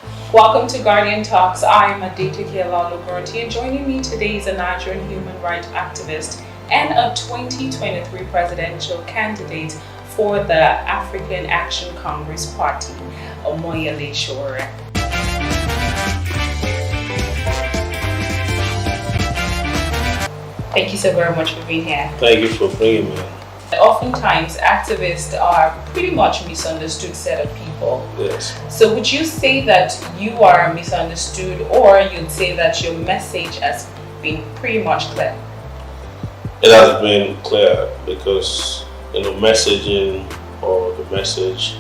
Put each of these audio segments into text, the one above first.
Welcome to Guardian Talks. I am Aditya Kelalo-Bertie, and joining me today is a Nigerian human rights activist and a 2023 presidential candidate for the African Action Congress Party, Omoyele Sowore. Thank you so very much for being here. Thank you for bringing me. Oftentimes, activists are pretty much a misunderstood set of people. Yes. So would you say that you are misunderstood, or you'd say that your message has been pretty much clear? It has been clear because, messaging or the message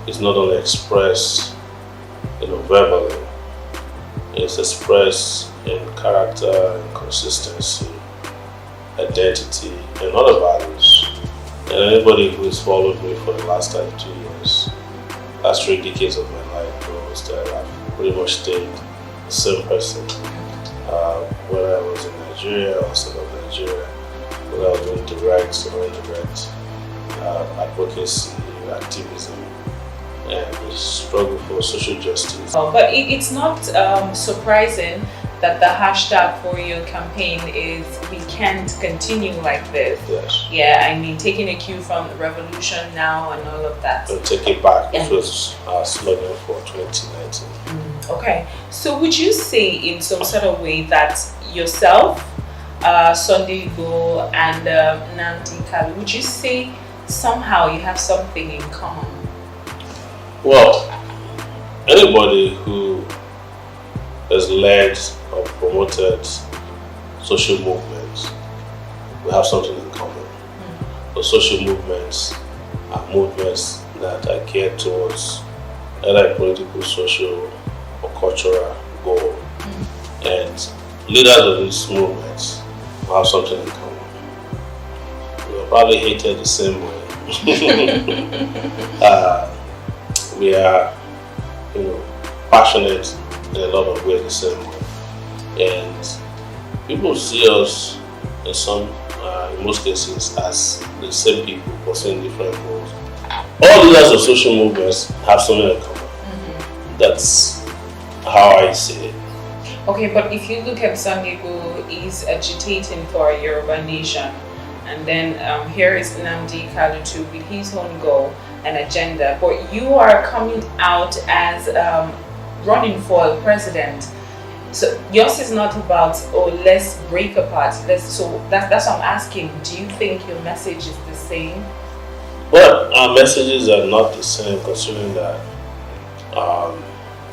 is not only expressed, verbally. It's expressed in character and consistency, identity, and other values. And anybody who has followed me for the last 32 years, last 3 decades of my life, knows that I've pretty much stayed the same person. Whether I was in Nigeria or outside of Nigeria, whether I was doing direct or indirect advocacy, activism, and the struggle for social justice. But it's not surprising that the hashtag for your campaign is "We can't continue like this." Yes. Yeah, I mean, taking a cue from the revolution now and all of that. So take it back. It was our slogan for 2019. Okay, so would you say in some sort of way that yourself, Sunday Igboho, and Nnamdi Kanu, would you say somehow you have something in common? Well, anybody who has led or promoted social movements, we have something in common. But social movements are movements that are geared towards either a political, social, or cultural goal. And leaders of these movements will have something in common. We are probably hated the same way. We are, passionate in a lot of ways the same way. And people see us in most cases as the same people pursuing different goals. All leaders of social movements have something in common. That's how I see it. Okay, but if you look at Sunday Igboho, he's agitating for a Yoruba nation. And then here is Nnamdi Kanu too with his own goal and agenda. But you are coming out as running for a president. So yours is not about, let's break apart. So that's what I'm asking. Do you think your message is the same? Well, our messages are not the same, considering that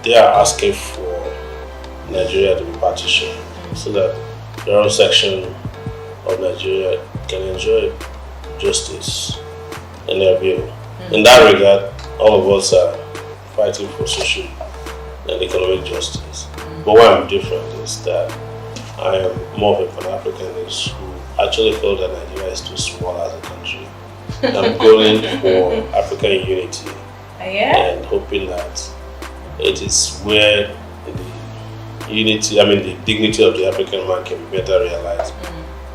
they are asking for Nigeria to be partitioned so that their own section of Nigeria can enjoy justice in their view. In that regard, all of us are fighting for social and economic justice. But where I'm different is that I am more of a Pan-Africanist who actually feel that Nigeria is too small as a country. I'm going for African unity and hoping that it is where the dignity of the African man can be better realized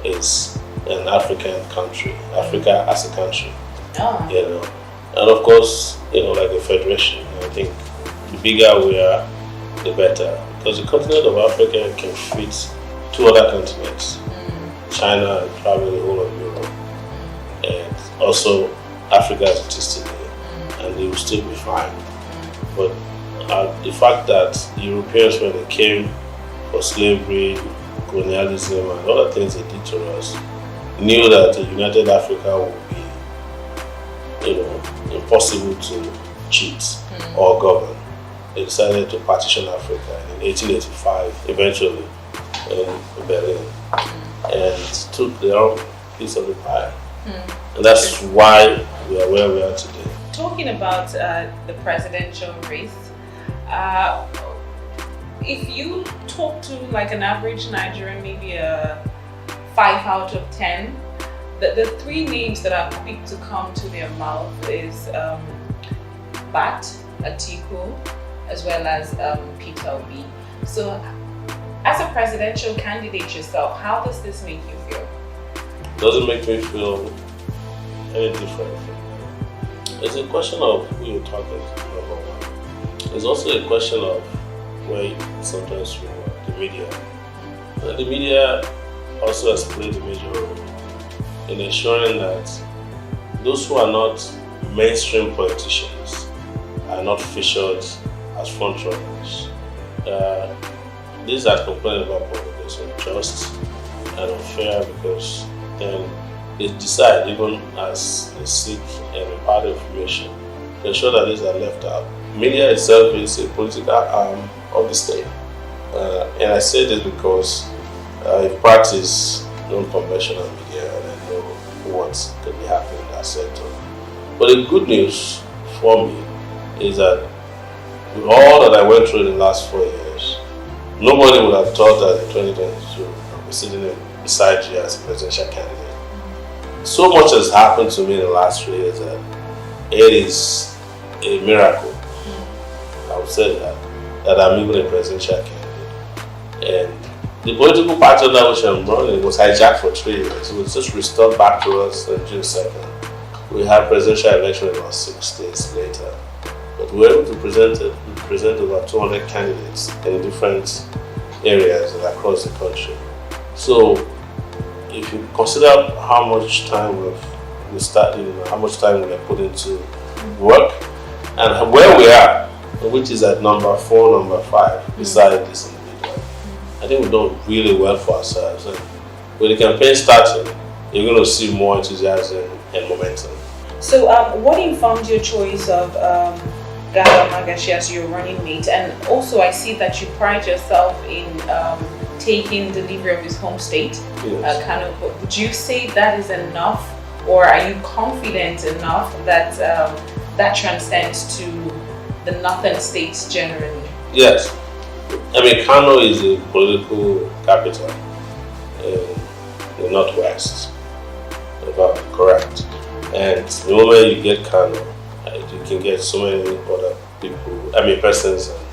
is an African country, Africa as a country. And of course, like a federation, I think the bigger we are, the better. Because the continent of Africa can fit 2 other continents, China and probably the whole of Europe, and also Africa as it is today, and they will still be fine. But the fact that the Europeans, when they came for slavery, colonialism, and other things they did to us, knew that a united Africa would be, impossible to cheat or govern. They decided to partition Africa in 1885, eventually in Berlin, and took their own piece of the pie. And that's why we are where we are today. Talking about the presidential race, if you talk to like an average Nigerian, maybe a 5 out of 10, the 3 names that are quick to come to their mouth is Bat, Atiku, as well as Peter Obi. So as a presidential candidate yourself, how does this make you feel? It doesn't make me feel any different. It's a question of who you're talking to, number one. It's also a question of where sometimes you are, the media. And the media also has played a major role in ensuring that those who are not mainstream politicians are not featured as front runners. These are complaining about politics unjust and unfair because then they decide, even as they seek and impart information, to ensure that these are left out. Media itself is a political arm of the state. And I say this because I practice non-conventional media and I know what could be happening in that sector. But the good news for me is that with all that I went through in the last 4 years, nobody would have thought that in 2022 I'd be sitting beside you as a presidential candidate. So much has happened to me in the last 3 years that it is a miracle. I would say that I'm even a presidential candidate. And the political party under which I'm running was hijacked for 3 years. It was just restored back to us on June 2nd. We had presidential election about 6 days later. But we were able to present it. We presented about 200 candidates in different areas across the country. So if you consider how much time we started, how much time we have put into work, and where we are, which is at number 4, number 5, beside this individual, I think we've done really well for ourselves. And with the campaign starting, you're going to see more enthusiasm and momentum. So, what informed your choice of Gala Magashi as your running mate? And also, I see that you pride yourself in taking delivery of his home state, Yes. Kano. Would you say that is enough, or are you confident enough that that transcends to the northern states generally? Yes. I mean, Kano is a political capital in the Northwest, if I'm correct. And the moment you get Kano, you can get so many other people, persons, and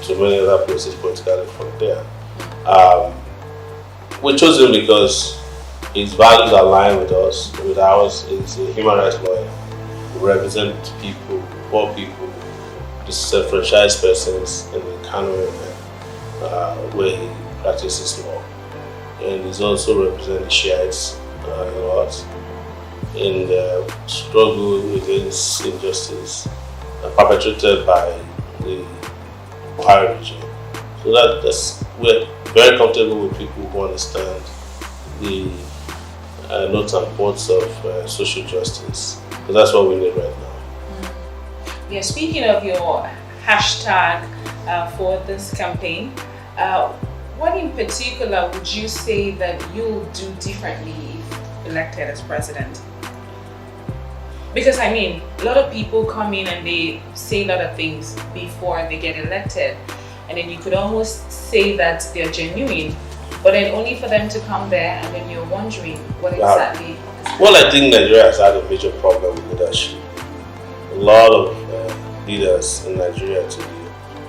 so many other places politically from there. We chose him because his values align with us, with ours. He's a human rights lawyer. We represent people, poor people, disenfranchised persons in the Kano area where he practices law. And he's also representing Shiites a lot in the struggle against injustice perpetrated by the Buhari regime. So we're very comfortable with people who understand the nuts and bolts of social justice. So that's what we need right now. Yeah, speaking of your hashtag for this campaign, what in particular would you say that you'll do differently if elected as president? Because a lot of people come in and they say a lot of things before they get elected, and then you could almost say that they're genuine, but then only for them to come there and then you're wondering what exactly. Well, I think Nigeria has had a major problem with leadership. A lot of leaders in Nigeria today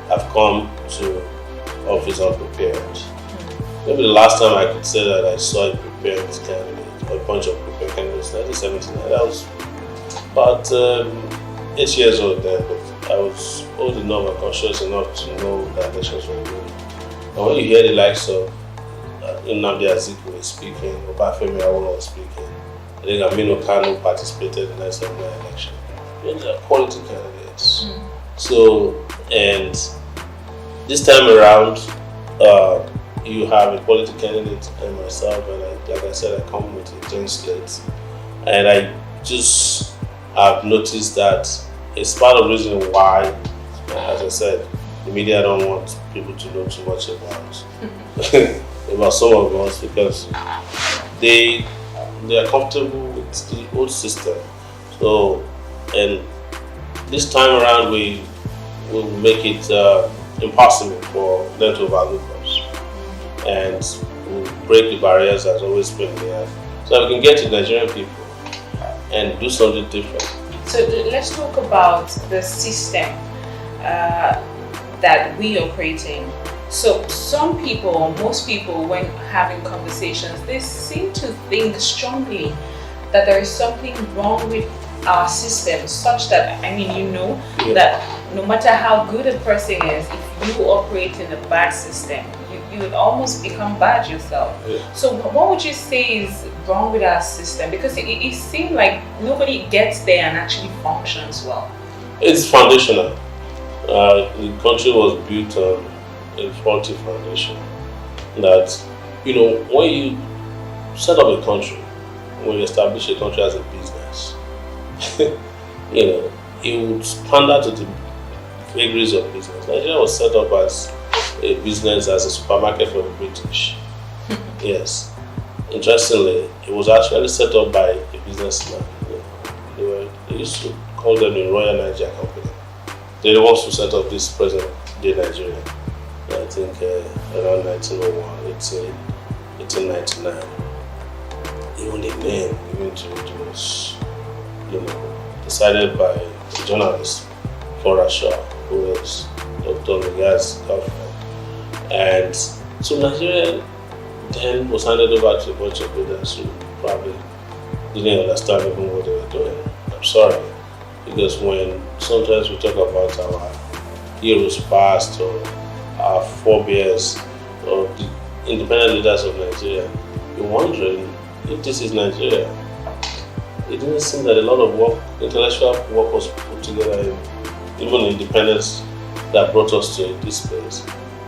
have come to office unprepared. Maybe the last time I could say that I saw a prepared candidate, or a bunch of prepared candidates, 1979. That was about 8 years old then, but I was old enough and conscious enough to know that elections were good. And when you hear the likes of Nnamdi Azikiwe speaking, Obafemi Awolowo speaking, I think Aminu Kano participated in the 1979 election. They're quality candidates. So, and this time around, you have a quality candidate and myself, and like I said, I come with a clean slate. And I just have noticed that it's part of the reason why, as I said, the media don't want people to know too much about some of us, because they are comfortable with the old system. So, and this time around we will make it impossible for them to overlook us, and we'll break the barriers that's always been there, so we can get to Nigerian people and do something different. So let's talk about the system that we operate in. So some people, most people, when having conversations, they seem to think strongly that there is something wrong with our system such that, I mean, you know, Yeah. that no matter how good a person is, if you operate in a bad system, you would almost become bad yourself. Yeah. So what would you say is wrong with our system? Because it seems like nobody gets there and actually functions well. It's foundational. The country was built on a faulty foundation. That, you know, when you set up a country, when you establish a country as a business, you know, it would pander to the vagaries of business. Nigeria was set up as a business, as a supermarket for the British. Yes. Interestingly, it was actually set up by a businessman. You know, they used to call them the Royal Niger Company. They were also set up this present day Nigeria. I think around 1901, 1899. Even the name, it was, you know, decided by a journalist, Flora Shaw, who was Dr. Nigeria's girlfriend. And so Nigeria then was handed over to a bunch of leaders who probably didn't understand even what they were doing. I'm sorry, because when sometimes we talk about our heroes past or our forebears or the independent leaders of Nigeria, you're wondering if this is Nigeria. It didn't seem that a lot of work, intellectual work, was put together in even independence that brought us to this place.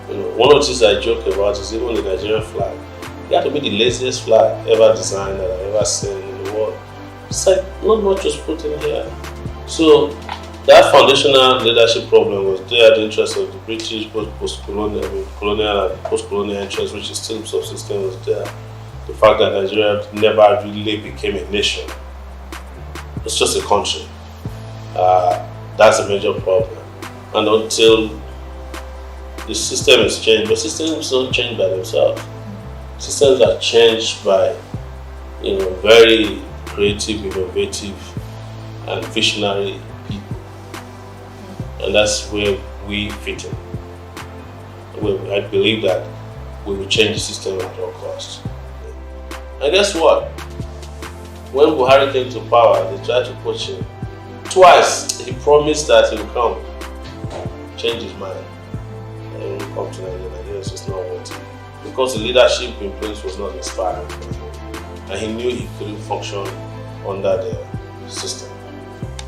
You know, one of the things I joke about is even the Nigerian flag. It had to be the laziest flag ever designed that I've ever seen in the world. It's like not much was put in here. So that foundational leadership problem was there at the interest of the British, post-colonial and post-colonial interest, which is still subsisting, was there. The fact that Nigeria never really became a nation. It's just a country. That's a major problem. And until the system is changed, but systems don't change by themselves. Systems are changed by, you know, very creative, innovative, and visionary people. And that's where we fit in. I believe that we will change the system at all costs. And guess what? When Buhari came to power, they tried to put him. Twice, he promised that he would come. Change his mind. And he will come to Nigeria. It's just not working. Because the leadership in place was not inspiring for him. And he knew he couldn't function under the system.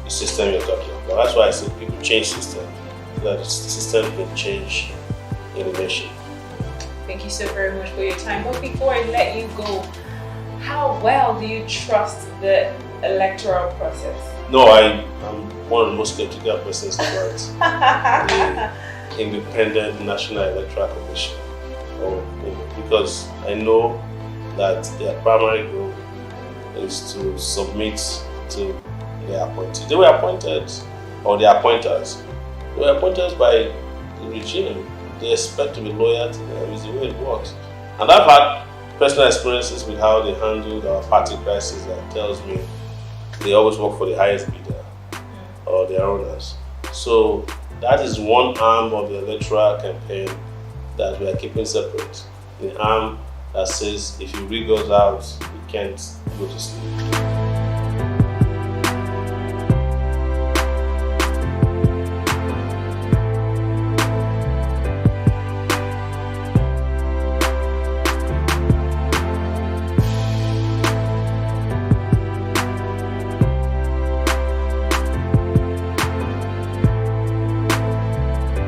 The system you're talking about. That's why I say people change system. So that the system can change in the nation. Thank you so very much for your time. But before I let you go, how well do you trust the electoral process? No, I'm one of the most skeptical persons about the independent National Electoral Commission. Because I know that their primary goal is to submit to their appointees. They were appointed, or their appointers. They were appointed by the regime. They expect to be loyal to them. It's the way it works. And I've had personal experiences with how they handled our party crisis that tells me they always work for the highest bidder or their owners. So that is one arm of the electoral campaign that we are keeping separate. The arm that says if you rig us out, you can't go to sleep.